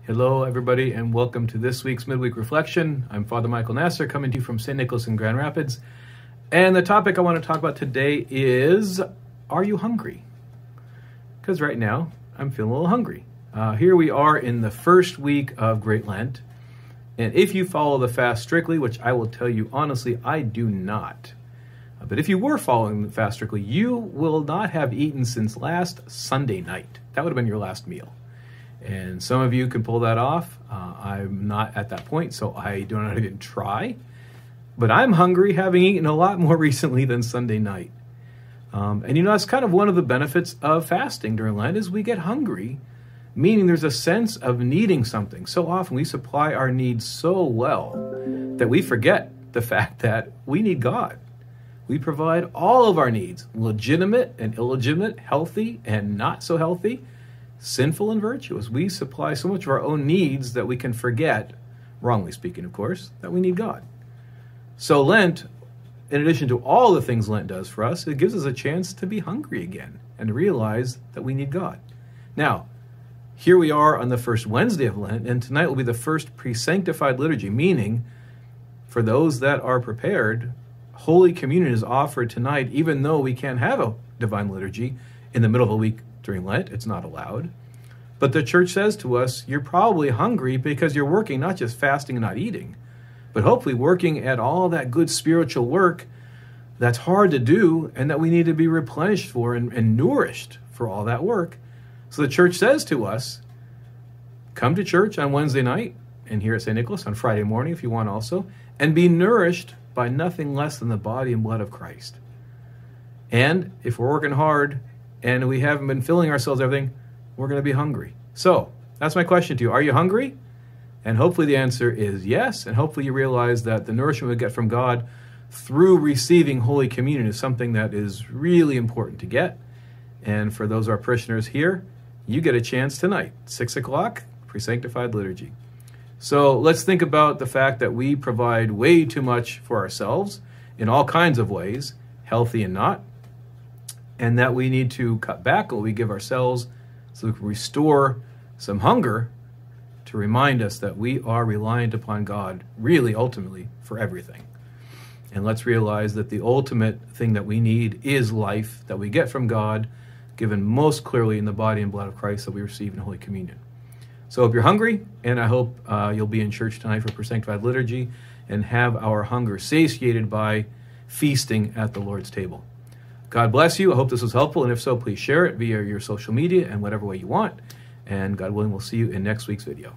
Hello, everybody, and welcome to this week's Midweek Reflection. I'm Father Michael Nasser, coming to you from St. Nicholas in Grand Rapids. And the topic I want to talk about today is, are you hungry? Because right now, I'm feeling a little hungry. Here we are in the first week of Great Lent. And if you follow the fast strictly, which I will tell you honestly, I do not. But if you were following the fast strictly, you will not have eaten since last Sunday night. That would have been your last meal. And some of you can pull that off. I'm not at that point, so I do not even try. But I'm hungry, having eaten a lot more recently than Sunday night. And that's kind of one of the benefits of fasting during Lent is we get hungry, meaning there's a sense of needing something. So often we supply our needs so well that we forget the fact that we need God. We provide all of our needs, legitimate and illegitimate, healthy and not so healthy, sinful and virtuous. We supply so much of our own needs that we can forget, wrongly speaking, of course, that we need God. So Lent, in addition to all the things Lent does for us, it gives us a chance to be hungry again and to realize that we need God. Now, here we are on the first Wednesday of Lent, and tonight will be the first Presanctified Liturgy, meaning for those that are prepared, Holy Communion is offered tonight, even though we can't have a Divine Liturgy in the middle of the week during Lent. It's not allowed. But the Church says to us, you're probably hungry because you're working, not just fasting and not eating, but hopefully working at all that good spiritual work that's hard to do and that we need to be replenished for and nourished for all that work. So the Church says to us, come to church on Wednesday night and here at St. Nicholas on Friday morning if you want also, and be nourished by nothing less than the body and blood of Christ. And if we're working hard and we haven't been filling ourselves everything, we're going to be hungry. So that's my question to you. Are you hungry? And hopefully the answer is yes. And hopefully you realize that the nourishment we get from God through receiving Holy Communion is something that is really important to get. And for those of our parishioners here, you get a chance tonight, 6 o'clock, Presanctified Liturgy. So let's think about the fact that we provide way too much for ourselves in all kinds of ways, healthy and not, and that we need to cut back what we give ourselves so we can restore some hunger to remind us that we are reliant upon God, really, ultimately, for everything. And let's realize that the ultimate thing that we need is life that we get from God, given most clearly in the body and blood of Christ that we receive in Holy Communion. So if you're hungry, and I hope you'll be in church tonight for Presanctified Liturgy and have our hunger satiated by feasting at the Lord's table. God bless you. I hope this was helpful, and if so, please share it via your social media and whatever way you want. And God willing, we'll see you in next week's video.